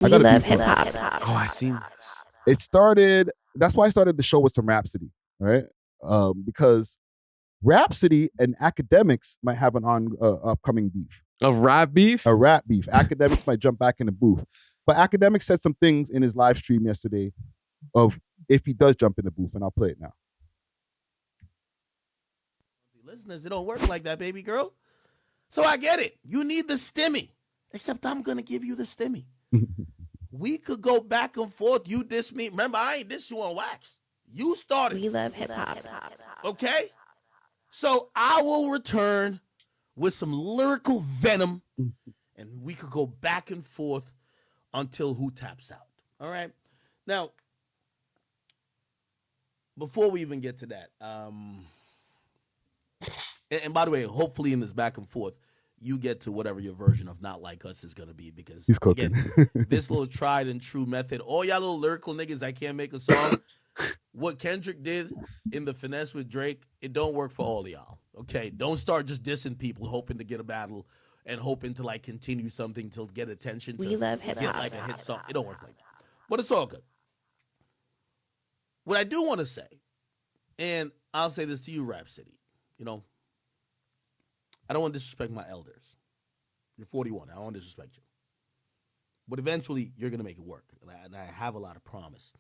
We love hip hop. Oh, I seen this. It started. That's why I started the show with some Rapsody, right? Because Rapsody and AKADEMIKS might have an upcoming beef. A rap beef? A rap beef. AKADEMIKS might jump back in the booth. But AKADEMIKS said some things in his live stream yesterday of if he does jump in the booth, and I'll play it now. Listeners, it don't work like that, baby girl. So I get it. You need the stimmy. Except I'm going to give you the stimmy. We could go back and forth. You diss me. Remember, I ain't diss you on wax. You started. We love hip hop. Okay? So I will return with some lyrical venom, and we could go back and forth until who taps out. All right? Now, before we even get to that, and by the way, hopefully in this back and forth, you get to whatever your version of Not Like Us is going to be, because again, this little tried and true method, all y'all little lyrical niggas that can't make a song, what Kendrick did in the finesse with Drake, it don't work for all of y'all. Okay? Don't start just dissing people hoping to get a battle and hoping to like continue something to get attention to We love hip get hop. like a hit song. It don't work like that. But it's all good. What I do want to say, and I'll say this to you, Rapsody, you know, I don't want to disrespect my elders. You're 41. I don't want to disrespect you. But eventually, you're going to make it work. And I have a lot of promise.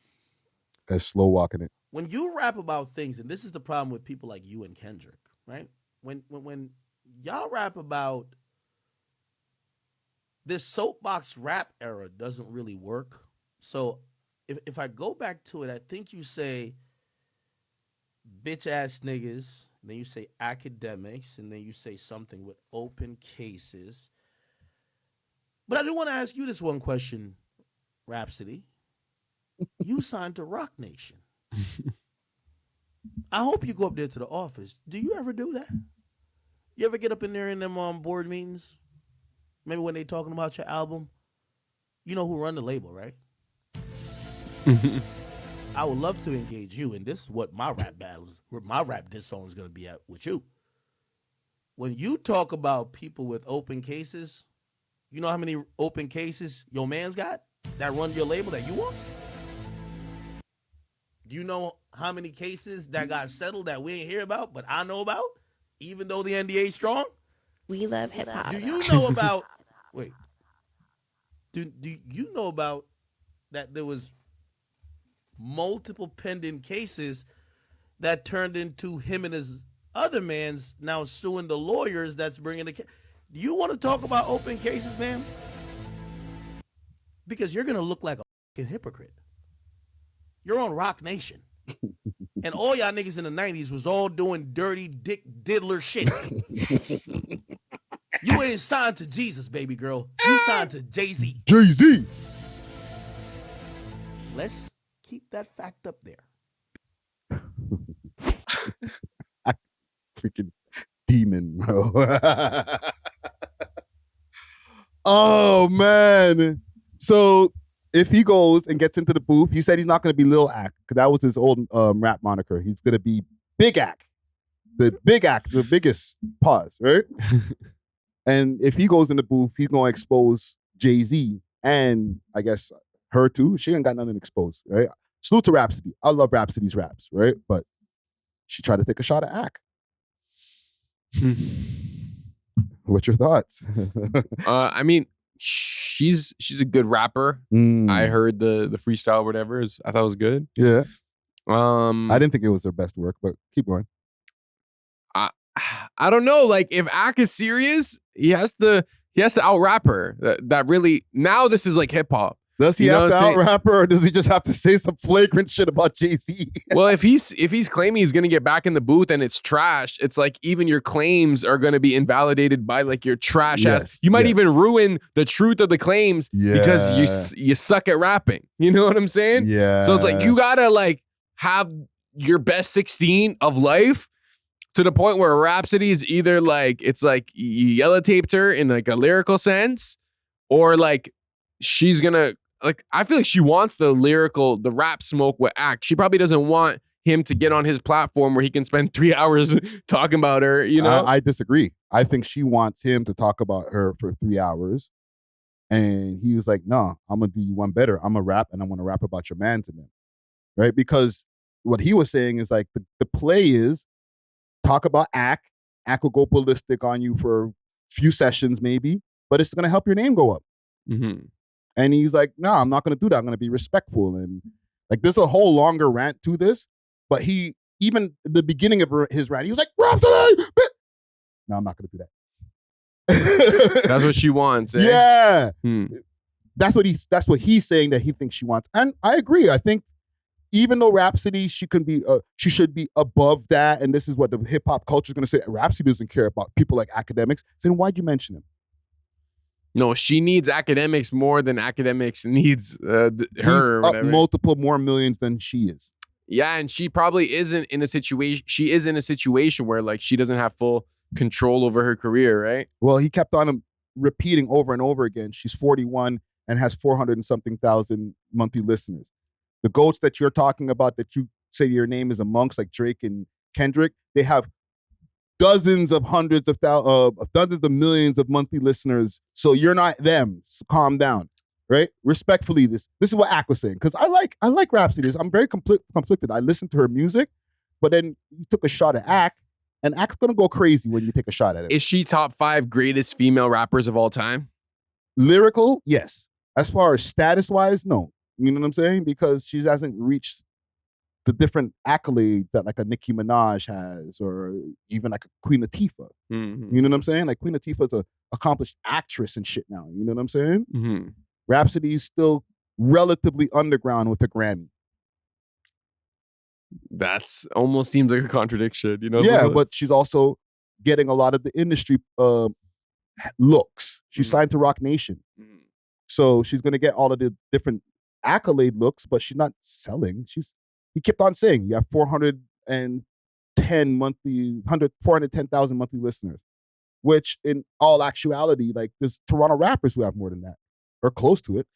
That's slow walking it. When you rap about things, and this is the problem with people like you and Kendrick, right? When y'all rap about this soapbox rap era doesn't really work. So if I go back to it, I think you say bitch ass niggas, then you say academics, and then you say something with open cases. But I do want to ask you this one question, Rapsody. You signed to Rock Nation. I hope you go up there to the office. Do you ever do that? You ever get up in there in them board meetings? Maybe when they talking about your album? You know who run the label, right? I would love to engage you, and this is what my rap battles, my rap diss song is going to be at with you. When you talk about people with open cases, you know how many open cases your man's got that run your label that you want? Do you know how many cases that got settled that we ain't hear about, but I know about, even though the NDA is strong? We love hip hop. Do you know about, wait, do you know about that there was multiple pending cases that turned into him and his other man's now suing the lawyers that's bringing the case? Do you want to talk about open cases, man? Because you're going to look like a fucking hypocrite. You're on Rock Nation. And all y'all niggas in the 90s was all doing dirty dick diddler shit. You ain't signed to Jesus, baby girl. You signed to jayz. jayz. Let's keep that fact up there. Freaking demon, bro. Oh, man. So if he goes and gets into the booth, he said he's not going to be Lil Ack, because that was his old rap moniker. He's going to be Big Ack. The Big Ack, the biggest pause, right? And if he goes in the booth, he's going to expose jayz and I guess her too. She ain't got nothing to expose, right? Salute to Rapsody. I love Rapsody's raps, right? But she tried to take a shot at Ack. What's your thoughts? I mean, she's a good rapper. I heard the freestyle or whatever. I thought it was good. Yeah. I didn't think it was her best work, but keep going. I don't know. Like, if Ack is serious, he has to out rap her. That really, now this is like hip hop. Does he have to out rap her, or does he just have to say some flagrant shit about jayz? Well, if he's claiming he's gonna get back in the booth and it's trash, it's like even your claims are gonna be invalidated by like your trash ass. You might even ruin the truth of the claims because you suck at rapping. You know what I'm saying? Yeah. So it's like you gotta like have your best 16 of life to the point where Rapsody is either like, it's like you yellow taped her in like a lyrical sense, or like she's gonna, like, I feel like she wants the rap smoke with Act. She probably doesn't want him to get on his platform where he can spend 3 hours talking about her, you know? I disagree. I think she wants him to talk about her for 3 hours And he was like, no, I'm going to do you one better. I'm going to rap, and I'm going to rap about your mans and them. Right? Because what he was saying is like the play is talk about Ak. Ak will go ballistic on you for a few sessions maybe, but it's going to help your name go up. Mm-hmm. And he's like, no, I'm not going to do that. I'm going to be respectful. And like, there's a whole longer rant to this, but he, even the beginning of his rant, he was like, Rapsody! No, I'm not going to do that. That's what she wants. Eh? Yeah. Hmm. That's what he's saying that he thinks she wants. And I agree. I think even though Rapsody, she should be above that. And this is what the hip hop culture is going to say. Rapsody doesn't care about people like Academics. Then why'd you mention him? No, she needs Academics more than Academics needs her. He's or up whatever. multiple more millions than she is. Yeah, and she probably isn't in a situation. She is in a situation where like she doesn't have full control over her career, right? Well, he kept on repeating over and over again. She's 41 and has 400 and something thousand monthly listeners. The GOATs that you're talking about that you say your name is amongst, like Drake and Kendrick, they have dozens of hundreds of dozens of millions of monthly listeners. So you're not them. So calm down, right? Respectfully, this is what Ak was saying, because I like Rapsody. I'm very conflicted. I listen to her music, but then you took a shot at Ak, and Ak's gonna go crazy when you take a shot at it. Is she top 5 greatest female rappers of all time? Lyrical, yes. As far as status-wise, no. You know what I'm saying? Because she hasn't reached the different accolades that like a Nicki Minaj has, or even like a Queen Latifah. Mm-hmm. You know what I'm saying? Like Queen Latifah's an accomplished actress and shit now. You know what I'm saying? Mm-hmm. Rapsody is still relatively underground with a Grammy. That's almost seems like a contradiction, you know? Yeah, but she's also getting a lot of the industry looks. She's signed to Rock Nation. Mm-hmm. So she's going to get all of the different accolade looks, but she's not selling. He kept on saying, you have 410,000 monthly listeners, which in all actuality, like there's Toronto rappers who have more than that or close to it.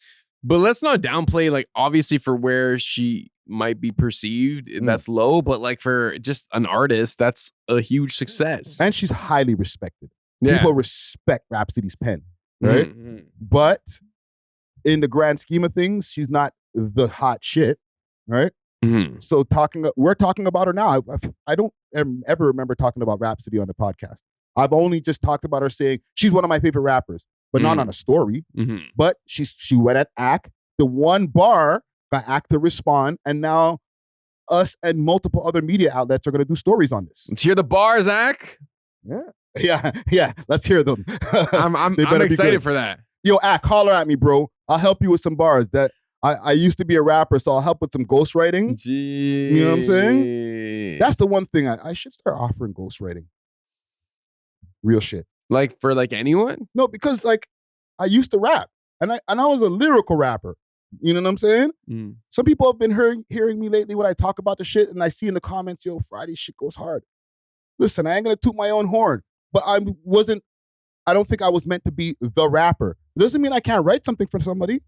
But let's not downplay, like, obviously for where she might be perceived, that's low, but like for just an artist, that's a huge success. And she's highly respected. Yeah. People respect Rapsody's pen, right? Mm-hmm. But in the grand scheme of things, she's not the hot shit, right? Mm-hmm. So we're talking about her now. I don't ever remember talking about Rapsody on the podcast. I've only just talked about her saying she's one of my favorite rappers, but not on a story. Mm-hmm. But she went at Ak. The one bar got Ak to respond, and now us and multiple other media outlets are going to do stories on this. Let's hear the bars, Ak. Yeah. Let's hear them. I'm excited for that. Yo, Ak, holler at me, bro. I'll help you with some bars. That I used to be a rapper, so I'll help with some ghostwriting. Jeez. You know what I'm saying? That's the one thing I should start offering ghostwriting. Real shit. Like for like anyone? No, because like I used to rap, and I was a lyrical rapper. You know what I'm saying? Mm. Some people have been hearing me lately when I talk about the shit, and I see in the comments, yo, Friday shit goes hard. Listen, I ain't gonna toot my own horn, but I don't think I was meant to be the rapper. It doesn't mean I can't write something for somebody.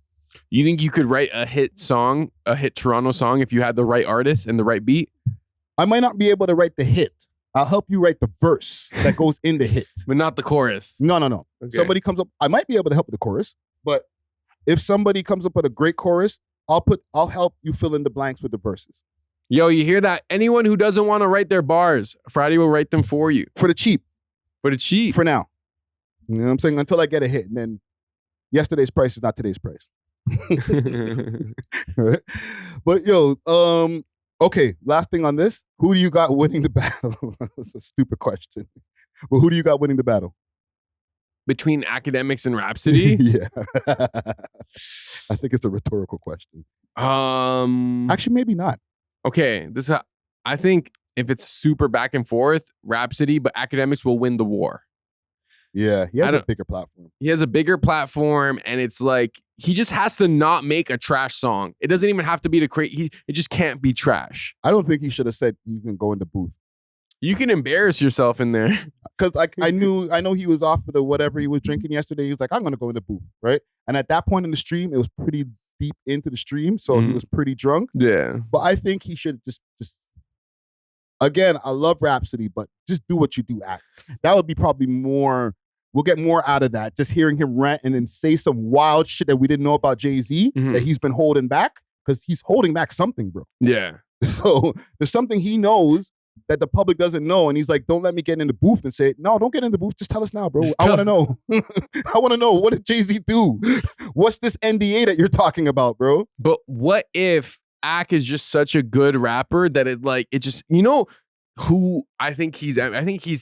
You think you could write a hit Toronto song if you had the right artist and the right beat? I might not be able to write the hit. I'll help you write the verse that goes in the hit. But not the chorus. No. Okay. Somebody comes up, I might be able to help with the chorus, but if somebody comes up with a great chorus, I'll help you fill in the blanks with the verses. Yo, you hear that? Anyone who doesn't want to write their bars, Friday will write them for you. For the cheap. For now. You know what I'm saying? Until I get a hit. And then yesterday's price is not today's price. Right? But yo, okay, last thing on this. Who do you got winning the battle? That's a stupid question. But who do you got winning the battle? Between Academics and Rapsody? Yeah. I think it's a rhetorical question. Actually, maybe not. Okay, I think if it's super back and forth, Rapsody, but Academics will win the war. Yeah, he has a bigger platform. He has a bigger platform, and it's like he just has to not make a trash song. It doesn't even have to be it just can't be trash. I don't think he should have said you can go in the booth. You can embarrass yourself in there. Because like I know he was off of the whatever he was drinking yesterday. He was like, I'm gonna go in the booth, right? And at that point in the stream, it was pretty deep into the stream, so he was pretty drunk. Yeah. But I think he should just again, I love Rapsody, but just do what you do. That would be probably more we'll get more out of that. Just hearing him rant and then say some wild shit that we didn't know about Jay-Z that he's been holding back, because he's holding back something, bro. Yeah. So there's something he knows that the public doesn't know, and he's like, don't let me get in the booth and say, no, don't get in the booth. Just tell us now, bro. I want to know. I want to know, what did Jay-Z do? What's this NDA that you're talking about, bro? But what if A.K is just such a good rapper that it just, you know who I think he's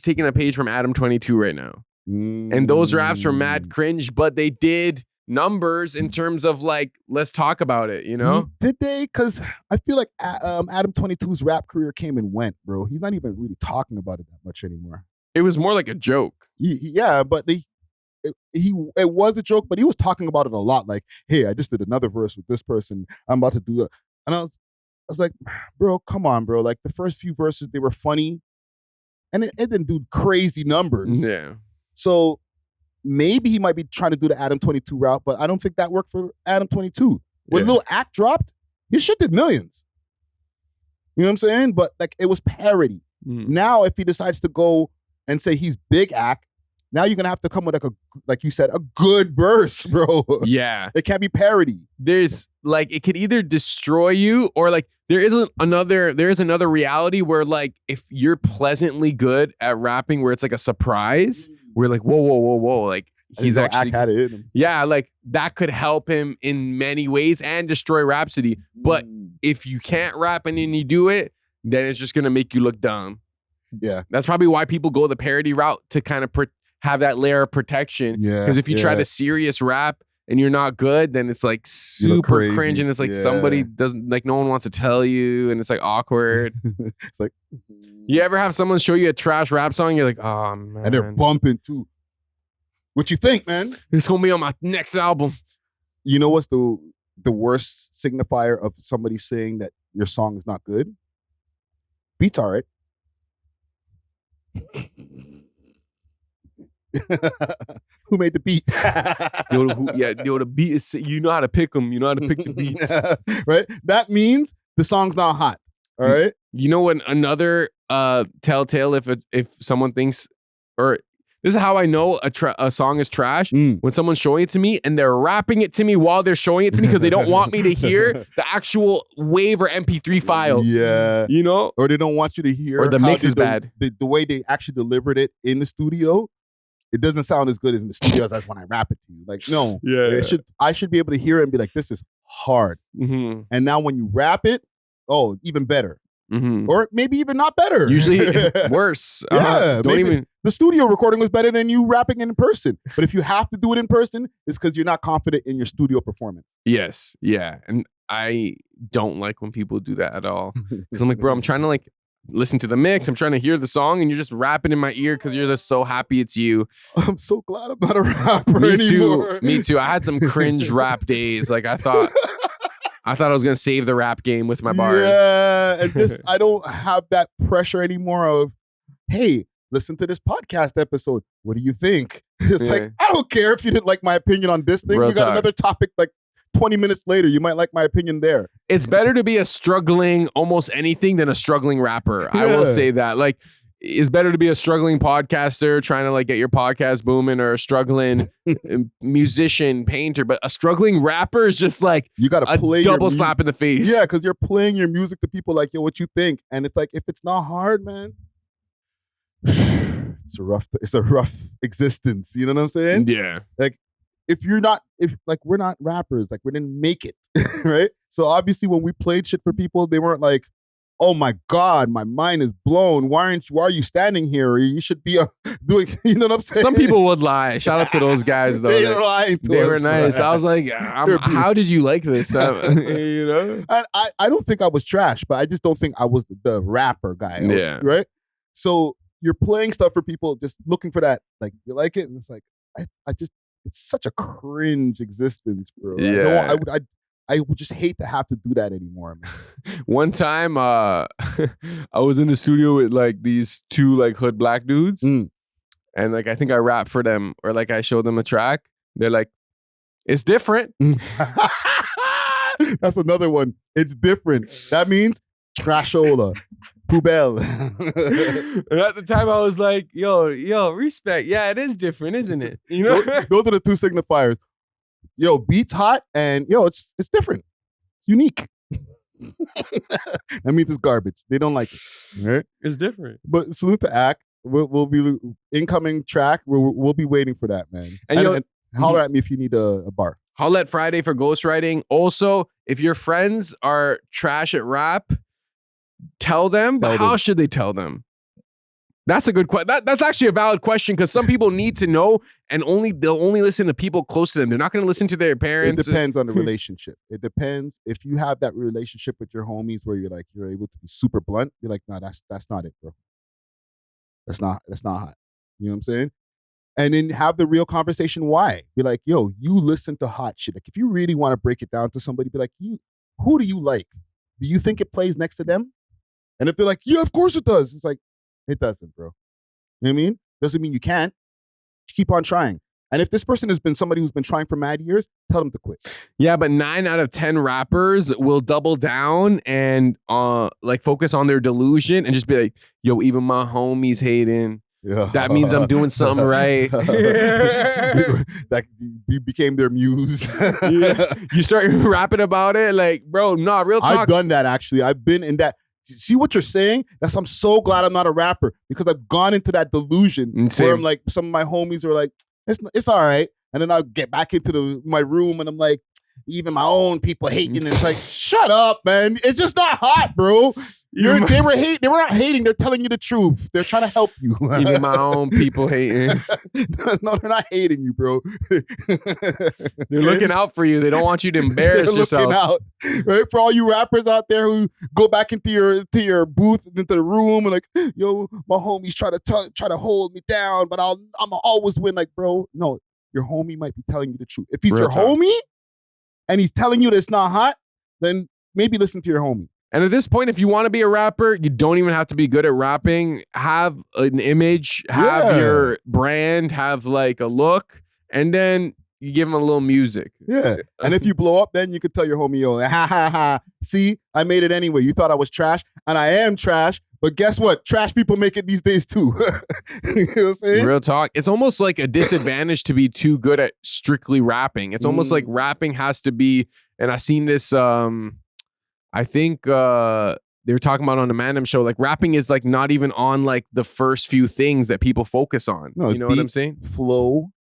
taking a page from Adam22 right now. And those raps were mad cringe, but they did numbers in terms of like, let's talk about it, you know? Did they? Because I feel like Adam22's rap career came and went, bro. He's not even really talking about it that much anymore. It was more like a joke. Yeah, but it was a joke, but he was talking about it a lot. Like, hey, I just did another verse with this person. I'm about to do it. And I was like, bro, come on, bro. Like the first few verses, they were funny. And it didn't do crazy numbers. Yeah. So maybe he might be trying to do the Adam22 route, but I don't think that worked for Adam22. When Lil Act dropped, his shit did millions. You know what I'm saying? But like it was parody. Now, if he decides to go and say he's Big Act, now you're gonna have to come with like you said, a good verse, bro. Yeah. It can't be parody. There's like, it could either destroy you or like there is another reality where like if you're pleasantly good at rapping where it's like a surprise, we're like, whoa. Like he's actually had it in him. Yeah, like that could help him in many ways and destroy Rapsody. But if you can't rap and then you do it, then it's just gonna make you look dumb. Yeah. That's probably why people go the parody route, to kind of have that layer of protection. Yeah. Because if you try to serious rap and you're not good, then it's like super cringe, and it's like somebody doesn't, like no one wants to tell you, and it's like awkward. It's like, you ever have someone show you a trash rap song, you're like, oh man. And they're bumping too. What you think, man? This gonna be on my next album. You know what's the worst signifier of somebody saying that your song is not good? Beats all right. Who made the beat? The beat is, you know how to pick them. You know how to pick the beats. Right? That means the song's not hot. All right? You know what another telltale if someone thinks, or this is how I know a song is trash, when someone's showing it to me and they're rapping it to me while they're showing it to me because they don't want me to hear the actual WAV or MP3 file. Yeah. You know? Or they don't want you to hear. Or the mix is bad. The way they actually delivered it in the studio, it doesn't sound as good as in the studios as when I rap it to you. Like, no. Yeah. I should be able to hear it and be like, this is hard. And now when you rap it, oh, even better. Or maybe even not better. Usually worse. Yeah. Don't even. The studio recording was better than you rapping in person. But if you have to do it in person, it's because you're not confident in your studio performance. Yes. Yeah. And I don't like when people do that at all. Because I'm like, bro, I'm trying to like listen to the mix. I'm trying to hear the song, and you're just rapping in my ear because you're just so happy it's you. I'm so glad I'm not a rapper anymore. Me too. I had some cringe rap days. Like I thought I was gonna save the rap game with my bars. Yeah, and this I don't have that pressure anymore of, hey, listen to this podcast episode. What do you think? It's like, I don't care if you didn't like my opinion on this thing. Real We got talk. another topic like 20 minutes later. You might like my opinion there. It's better to be a struggling almost anything than a struggling rapper. I will say that. Like, it's better to be a struggling podcaster trying to like get your podcast booming, or a struggling musician, painter. But a struggling rapper is just like you got to play double slap in the face. Yeah, because you're playing your music to people like, yo, what you think? And it's like, if it's not hard, man, it's a rough existence. You know what I'm saying? Yeah. Like, if we're not rappers, like we didn't make it, right? So obviously when we played shit for people, they weren't like, oh my God, my mind is blown. Why are you standing here? You should be doing, you know what I'm saying? Some people would lie. Shout out to those guys though. They lied to us. They were nice. I was like, how did you like this? You know? And I don't think I was trash, but I just don't think I was the rapper guy. Right? So you're playing stuff for people just looking for that, like, you like it? And it's like, it's such a cringe existence, bro. Yeah. I would just hate to have to do that anymore, man. One time, I was in the studio with like these two like hood black dudes, and like I think I rapped for them, or like I showed them a track. They're like, "It's different." That's another one. It's different. That means trashola. Poubelle. And at the time, I was like, yo, respect. Yeah, it is different, isn't it? You know? Those are the two signifiers. Yo, beats hot, and yo, it's different. It's unique. That means it's garbage. They don't like it. Right? It's different. But salute to Ack. We'll be incoming track. We'll be waiting for that, man. And holler at me if you need a bar. Holler at Friday for ghostwriting. Also, if your friends are trash at rap, tell them. But how should they tell them? That's a good question. That's actually a valid question because some people need to know, and they'll only listen to people close to them. They're not going to listen to their parents. It depends on the relationship. It depends if you have that relationship with your homies where you're able to be super blunt. You're like, no, that's not it, bro. That's not hot. You know what I'm saying? And then have the real conversation. Why? Be like, yo, you listen to hot shit. Like if you really want to break it down to somebody, be like, who do you like? Do you think it plays next to them? And if they're like, yeah, of course it does. It's like, it doesn't, bro. You know what I mean? Doesn't mean you can't. Just keep on trying. And if this person has been somebody who's been trying for mad years, tell them to quit. Yeah, but 9 out of 10 rappers will double down and like focus on their delusion and just be like, yo, even my homies hating. Yeah. That means I'm doing something right. That you became their muse. Yeah. You start rapping about it like, bro, nah, real talk. I've done that, actually. I've been in that. See what you're saying? I'm so glad I'm not a rapper because I've gone into that delusion where I'm like, some of my homies are like, it's all right. And then I'll get back into my room and I'm like, even my own people hating. And it's like, shut up, man. It's just not hot, bro. They were not hating. They're telling you the truth. They're trying to help you. Even my own people hating. No, they're not hating you, bro. They're looking out for you. They don't want you to embarrass yourself. Looking out, right? For all you rappers out there who go back into your booth, into the room, and like, yo, my homies try to hold me down, but I'm always win. Like, bro, no, your homie might be telling you the truth. If he's your homie and he's telling you that it's not hot, then maybe listen to your homie. And at this point, if you want to be a rapper, you don't even have to be good at rapping. Have an image, have your brand, have like a look, and then you give them a little music. Yeah. And if you blow up, then you could tell your homie, yo, ha, ha, ha. See, I made it anyway. You thought I was trash, and I am trash. But guess what? Trash people make it these days too. You know what I'm saying? Real talk. It's almost like a disadvantage to be too good at strictly rapping. It's almost like rapping has to be, and I seen this, I think they were talking about on the Mandem show, like rapping is like not even on like the first few things that people focus on. No, you know what I'm saying? Flow.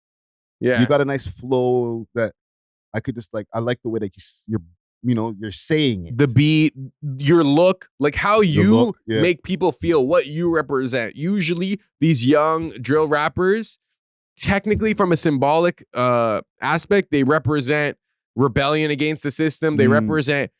Yeah. You got a nice flow that I could just like, I like the way that you're saying it. The beat, your look, like how you make people feel, what you represent. Usually these young drill rappers, technically from a symbolic aspect, they represent rebellion against the system. They represent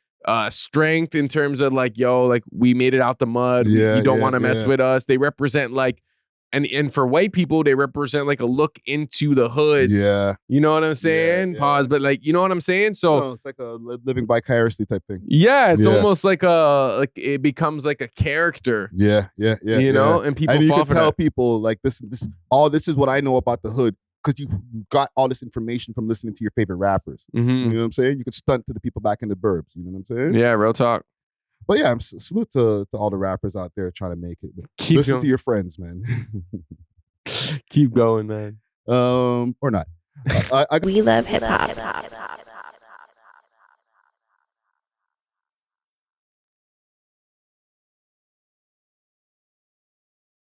strength in terms of like, yo, like we made it out the mud. You don't want to mess with us. They represent like, and for white people, they represent like a look into the hoods. Yeah. You know what I'm saying? Pause. But like, you know what I'm saying? So it's like a living vicariously type thing. Yeah. It's almost like it becomes like a character. Yeah. You know, and people and you fall can tell people like this is what I know about the hood. Because you got all this information from listening to your favorite rappers. You know what I'm saying? You could stunt to the people back in the burbs. You know what I'm saying? Yeah, real talk. But yeah, I'm salute to all the rappers out there trying to make it. Listen to your friends, man. Keep going, man. Or not. We love hip hop.